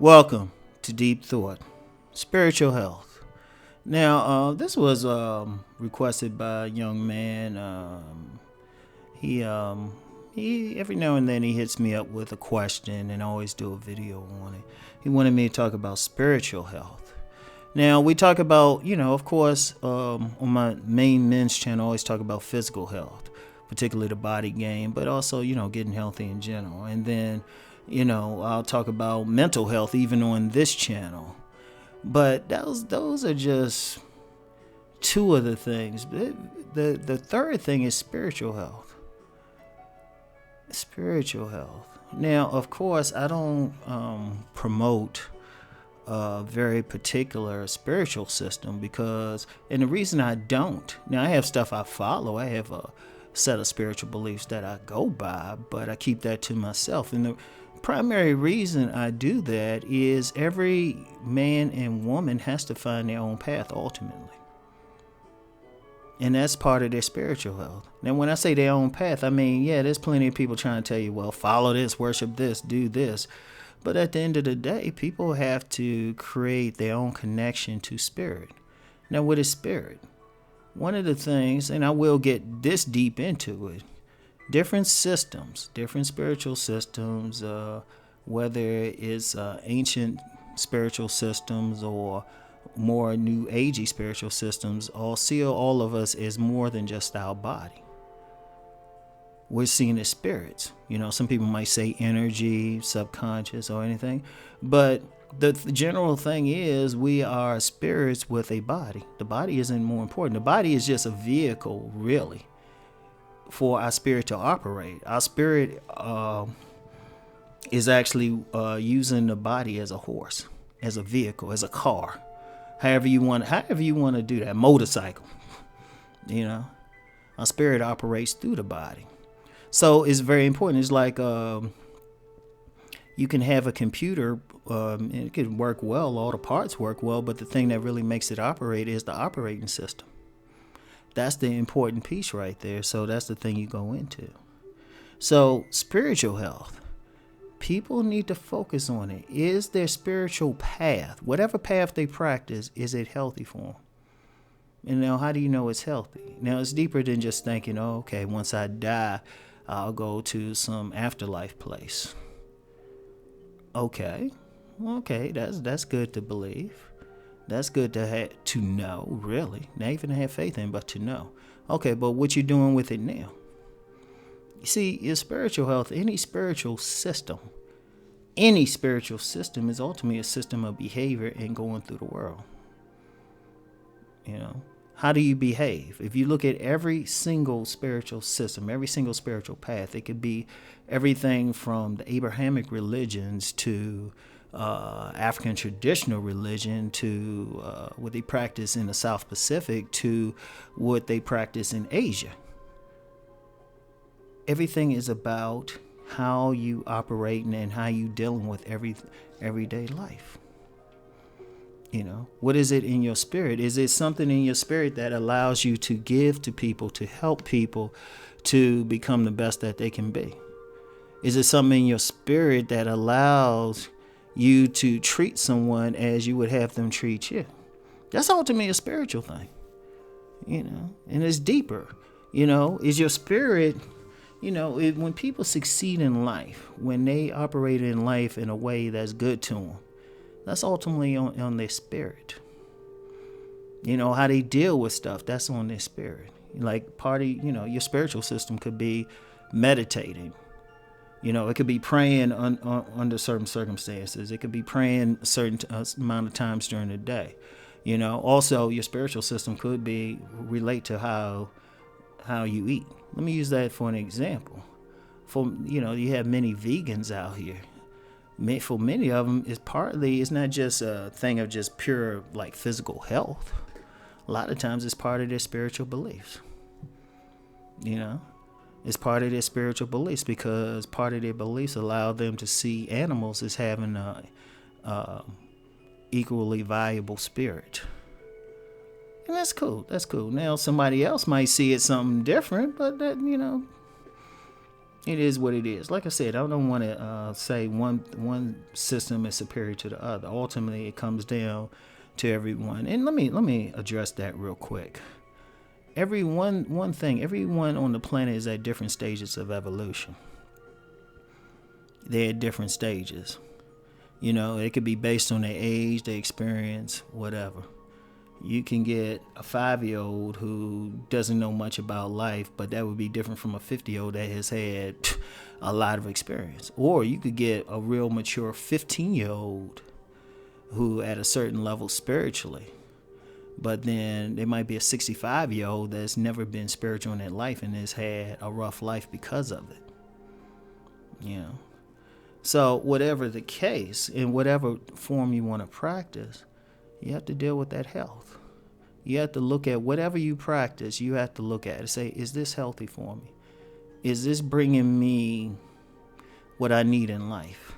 Welcome to Deep Thought, Spiritual Health. Now, this was requested by a young man. He every now and then he hits me up with a question, and I always do a video on it. He wanted me to talk about spiritual health. Now, we talk about, of course, on my main men's channel, I always talk about physical health, particularly the body game, but also, getting healthy in general. And then I'll talk about mental health even on this channel. But those are just two of the things. The third thing is spiritual health. Spiritual health. Now, of course, I don't promote a very particular spiritual system and the reason I don't, now I have stuff I follow. I have a set of spiritual beliefs that I go by, but I keep that to myself. And the primary reason I do that is every man and woman has to find their own path ultimately. And that's part of their spiritual health. Now, when I say their own path, I mean, there's plenty of people trying to tell you, well, follow this, worship this, do this. But at the end of the day, people have to create their own connection to spirit. Now, what is spirit? One of the things, and I will get this deep into it, different systems, different spiritual systems, whether it's ancient spiritual systems or more new agey spiritual systems, all see all of us as more than just our body. We're seen as spirits. Some people might say energy, subconscious, or anything, but the general thing is we are spirits with a body. The body isn't more important. The body is just a vehicle, really, for our spirit to operate. Our spirit is actually using the body as a horse, as a vehicle, as a car, however you want to do that. Motorcycle, our spirit operates through the body. So it's very important. It's like you can have a computer, and it can work well, all the parts work well, but the thing that really makes it operate is the operating system. That's the important piece right there. So that's the thing you go into. So spiritual health, people need to focus on it. Is their spiritual path, whatever path they practice, is it healthy for them? And now, how do you know it's healthy? Now, it's deeper than just thinking, okay, once I die, I'll go to some afterlife place. Okay, that's good to believe. That's good to know, really. Not even to have faith in, but to know. Okay, but what you doing with it now? You see, your spiritual health, any spiritual system is ultimately a system of behavior and going through the world. How do you behave? If you look at every single spiritual system, every single spiritual path, it could be everything from the Abrahamic religions to African traditional religion to what they practice in the South Pacific to what they practice in Asia. Everything is about how you operate and how you dealing with everyday life. What is it in your spirit? Is it something in your spirit that allows you to give to people, to help people to become the best that they can be? Is it something in your spirit that allows you to treat someone as you would have them treat you? That's ultimately a spiritual thing, and it's deeper. Is your spirit, when people succeed in life, when they operate in life in a way that's good to them, that's ultimately on their spirit. How they deal with stuff, that's on their spirit. Like your spiritual system could be meditating. It could be praying under certain circumstances. It could be praying a certain amount of times during the day. Also your spiritual system could be relate to how you eat. Let me use that for an example. You have many vegans out here. For many of them, it's not just a thing of just pure like physical health. A lot of times it's part of their spiritual beliefs. It's part of their spiritual beliefs, because part of their beliefs allow them to see animals as having a equally valuable spirit. And that's cool. That's cool. Now, somebody else might see it something different, but that, it is what it is. Like I said, I don't want to say one system is superior to the other. Ultimately, it comes down to everyone. And let me address that real quick. Everyone on the planet is at different stages of evolution. They're at different stages. It could be based on their age, their experience, whatever. You can get a 5-year-old who doesn't know much about life, but that would be different from a 50-year-old that has had a lot of experience. Or you could get a real mature 15-year-old who at a certain level spiritually. But then there might be a 65-year-old that's never been spiritual in their life and has had a rough life because of it. So whatever the case, in whatever form you want to practice, you have to deal with that health. You have to look at whatever you practice. You have to look at it and say, is this healthy for me? Is this bringing me what I need in life?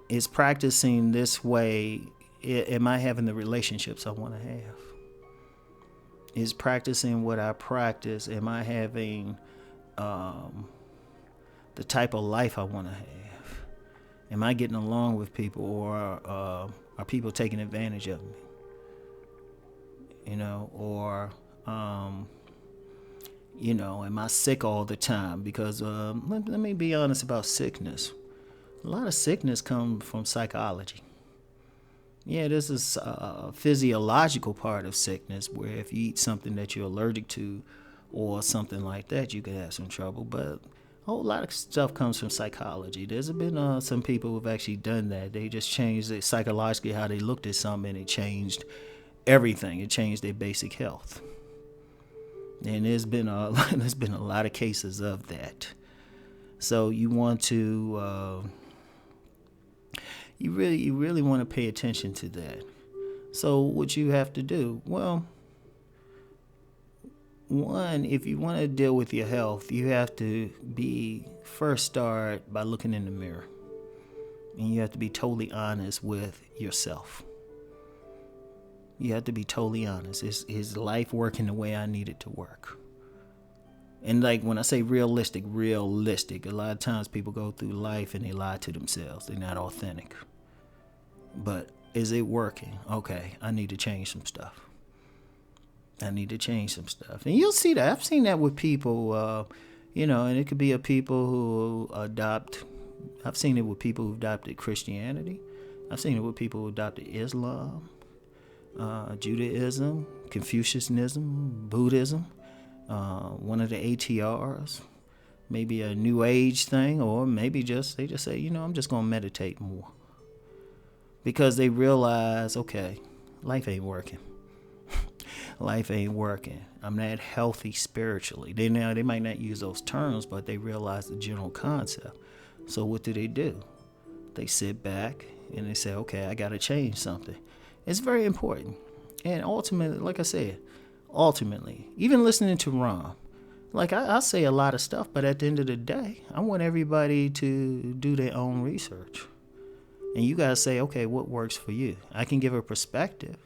Is practicing this way, am I having the relationships I want to have? Is practicing what I practice, am I having the type of life I want to have? Am I getting along with people, or are people taking advantage of me? Am I sick all the time? Because let me be honest about sickness. A lot of sickness comes from psychology. Yeah, this is a physiological part of sickness, where if you eat something that you're allergic to or something like that, you could have some trouble. But a whole lot of stuff comes from psychology. There's been some people who've actually done that. They just changed it psychologically, how they looked at something, and it changed everything. It changed their basic health. And there's been a lot of cases of that. So you want to you really want to pay attention to that. So what you have to do, well, one, if you want to deal with your health, you have to first start by looking in the mirror. And you have to be totally honest with yourself. You have to be totally honest. Is life working the way I need it to work? And like when I say realistic, a lot of times people go through life and they lie to themselves. They're not authentic. But is it working? Okay, I need to change some stuff. And you'll see that. I've seen that with people, and it could be people who adopt. I've seen it with people who adopted Christianity. I've seen it with people who adopted Islam, Judaism, Confucianism, Buddhism, one of the ATRs, maybe a New Age thing, or maybe they just say, I'm just going to meditate more. Because they realize, okay, life ain't working. Life ain't working. I'm not healthy spiritually. They might not use those terms, but they realize the general concept. So what do? They sit back and they say, okay, I got to change something. It's very important. And ultimately, like I said, even listening to Rom, like I say a lot of stuff, but at the end of the day, I want everybody to do their own research. And you got to say, okay, what works for you? I can give a perspective,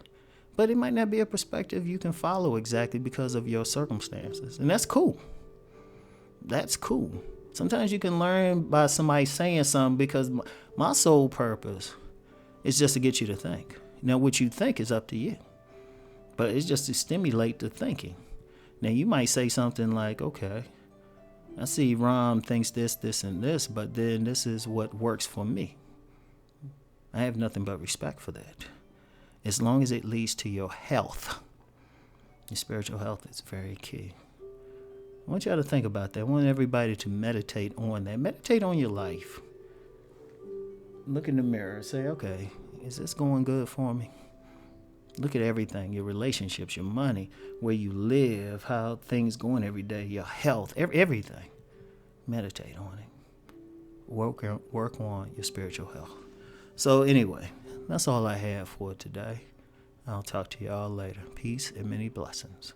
but it might not be a perspective you can follow exactly because of your circumstances. And that's cool. Sometimes you can learn by somebody saying something, because my sole purpose is just to get you to think. Now, what you think is up to you, but it's just to stimulate the thinking. Now, you might say something like, okay, I see Rom thinks this, and this, but then this is what works for me. I have nothing but respect for that. As long as it leads to your health. Your spiritual health is very key. I want y'all to think about that. I want everybody to meditate on that. Meditate on your life. Look in the mirror and say, okay, is this going good for me? Look at everything, your relationships, your money, where you live, how things going every day, your health, everything. Meditate on it. Work on your spiritual health. So anyway, that's all I have for today. I'll talk to y'all later. Peace and many blessings.